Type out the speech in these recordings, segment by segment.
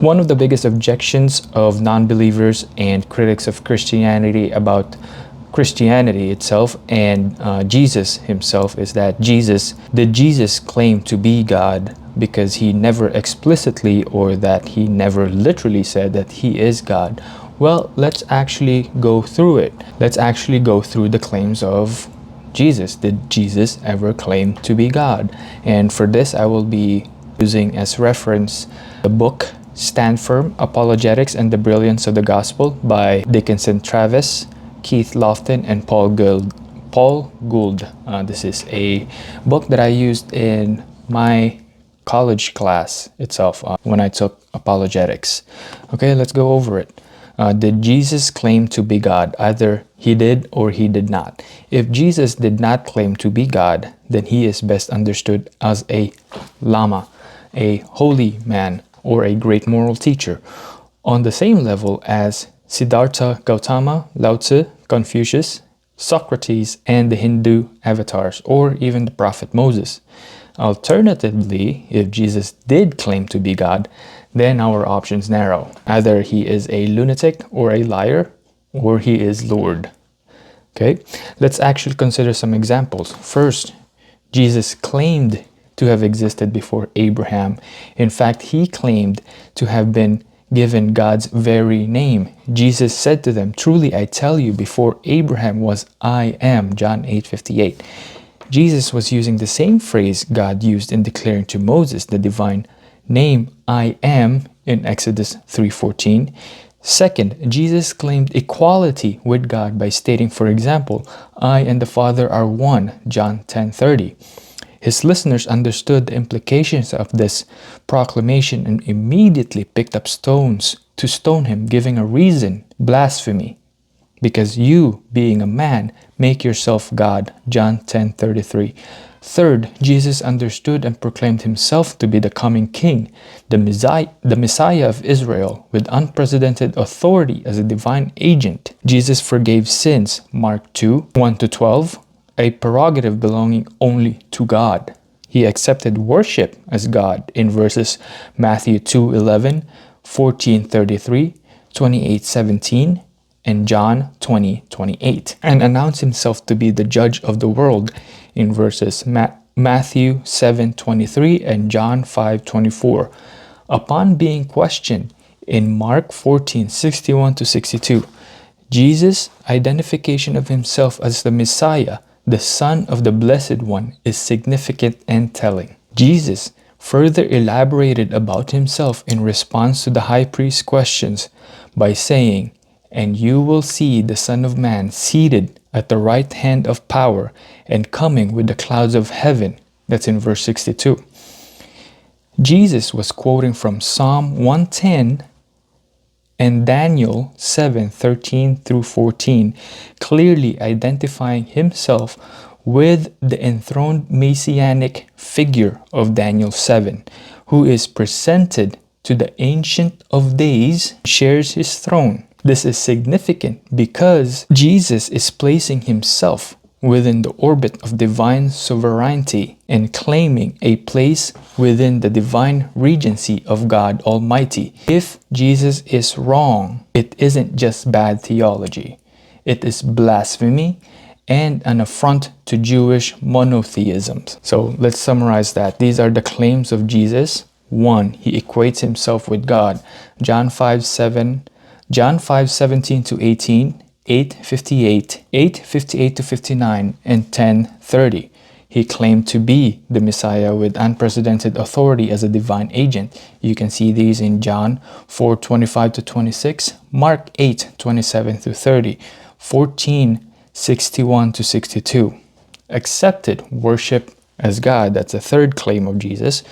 One of the biggest objections of non-believers and critics of Christianity about Christianity itself and Jesus himself is that Jesus claim to be God because he never explicitly or that he never literally said that he is God. Well, let's actually go through it. Let's actually go through the claims of Jesus. Did Jesus ever claim to be God? And for this, I will be using as reference the book Stand Firm, Apologetics and the Brilliance of the Gospel by Dickinson Travis, Keith Lofton, and Paul Gould. This is a book that I used in my college class itself when I took apologetics. Okay, let's go over it. Did Jesus claim to be God? Either he did or he did not. If Jesus did not claim to be God, then he is best understood as a Lama, a holy man, or a great moral teacher, on the same level as Siddhartha Gautama, Lao Tzu, Confucius, Socrates, and the Hindu avatars, or even the prophet Moses. Alternatively, if Jesus did claim to be God, then our options narrow. Either he is a lunatic or a liar, or he is Lord. Okay, let's actually consider some examples. First, Jesus claimed to have existed before Abraham. In fact, he claimed to have been given God's very name. Jesus said to them, "Truly I tell you, before Abraham was, I am." John 8:58. Jesus was using the same phrase God used in declaring to Moses the divine name, "I am," in Exodus 3:14. Second, Jesus claimed equality with God by stating, for example, "I and the Father are one," John 10:30. His listeners understood the implications of this proclamation and immediately picked up stones to stone him, giving a reason: blasphemy, because you, being a man, make yourself God. John 10:33. Third, Jesus understood and proclaimed himself to be the coming king, the Messiah of Israel, with unprecedented authority as a divine agent. Jesus forgave sins, Mark 2:1-12, a prerogative belonging only to God. He accepted worship as God in verses Matthew 2:11, 14:33, 28:17, and John 20:28, and announced himself to be the judge of the world in verses Matthew 7:23 and John 5:24. Upon being questioned in Mark 14:61-62, Jesus' identification of himself as the Messiah, the Son of the Blessed One, is significant and telling. Jesus further elaborated about himself in response to the high priest's questions by saying, "And you will see the Son of Man seated at the right hand of power and coming with the clouds of heaven." That's in verse 62. Jesus was quoting from Psalm 110 and Daniel 7:13-14, clearly identifying himself with the enthroned messianic figure of Daniel 7, who is presented to the Ancient of Days, shares his throne. This is significant because Jesus is placing himself within the orbit of divine sovereignty and claiming a place within the divine regency of God Almighty. If Jesus is wrong, it isn't just bad theology. It is blasphemy and an affront to Jewish monotheism. So let's summarize that. These are the claims of Jesus. 1. He equates himself with God. John 5:17-18, 8:58, 8:58-59, and 10:30. He claimed to be the Messiah with unprecedented authority as a divine agent. You can see these in John 4:25-26, Mark 8:27-30, 14:61-62. Accepted worship as God. That's the third claim of Jesus.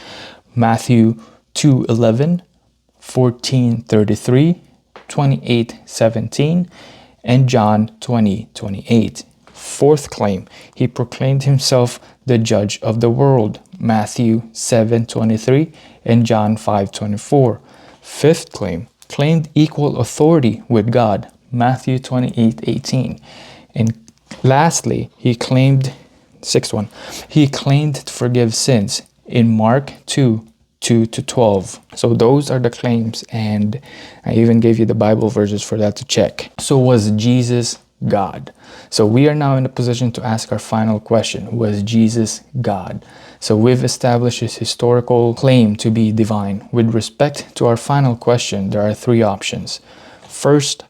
Matthew 2:11, 14:33, 28:17, and John 20:28. Fourth claim, he proclaimed himself the judge of the world. Matthew 7:23 and John 5:24. Fifth claim, claimed equal authority with God. Matthew 28:18. And lastly, sixth one, he claimed to forgive sins in Mark 2, 2 to 12. So those are the claims, and I even gave you the Bible verses for that to check. So was Jesus God? So we are now in a position to ask our final question. Was Jesus God? So we've established his historical claim to be divine. With respect to our final question, there are three options. First,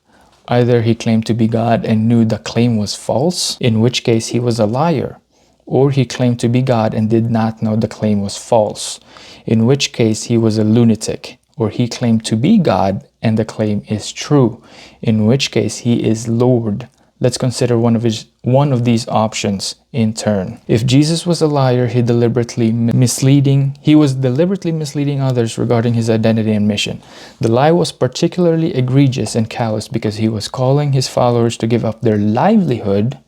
either he claimed to be God and knew the claim was false, in which case he was a liar, or he claimed to be God and did not know the claim was false, in which case he was a lunatic, or he claimed to be God and the claim is true, in which case he is Lord. Let's consider one of these options in turn. If Jesus was a liar, he was deliberately misleading others regarding his identity and mission. The lie was particularly egregious and callous because he was calling his followers to give up their livelihood,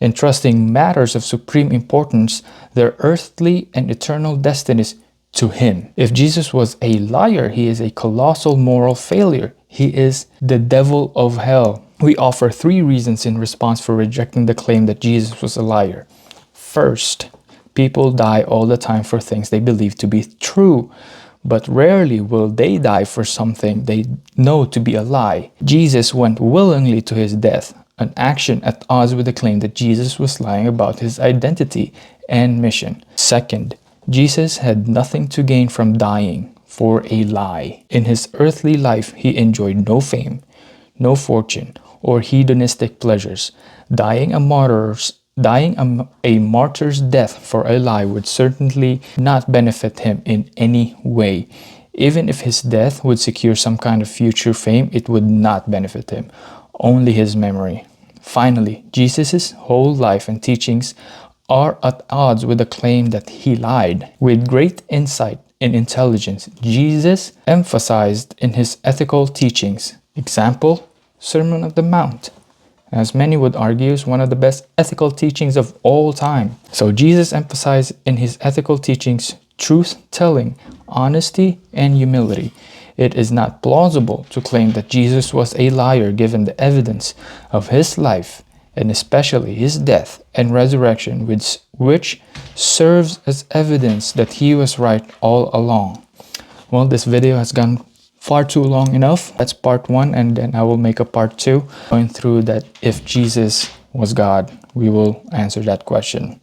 entrusting matters of supreme importance, their earthly and eternal destinies, to him. If Jesus was a liar, he is a colossal moral failure. He is the devil of hell. We offer three reasons in response for rejecting the claim that Jesus was a liar. First, people die all the time for things they believe to be true, but rarely will they die for something they know to be a lie. Jesus went willingly to his death, an action at odds with the claim that Jesus was lying about his identity and mission. Second, Jesus had nothing to gain from dying for a lie. In his earthly life, he enjoyed no fame, no fortune, or hedonistic pleasures. Dying a martyr's death for a lie would certainly not benefit him in any way. Even if his death would secure some kind of future fame, it would not benefit him, only his memory. Finally, Jesus' whole life and teachings are at odds with the claim that he lied. With great insight and intelligence, Jesus emphasized in his ethical teachings. Example, Sermon on the Mount, as many would argue, is one of the best ethical teachings of all time. So Jesus emphasized in his ethical teachings truth-telling, honesty, and humility. It is not plausible to claim that Jesus was a liar given the evidence of his life, and especially his death and resurrection, which serves as evidence that he was right all along. Well, this video has gone far too long enough. That's part 1, and then I will make a part 2 going through that if Jesus was God. We will answer that question.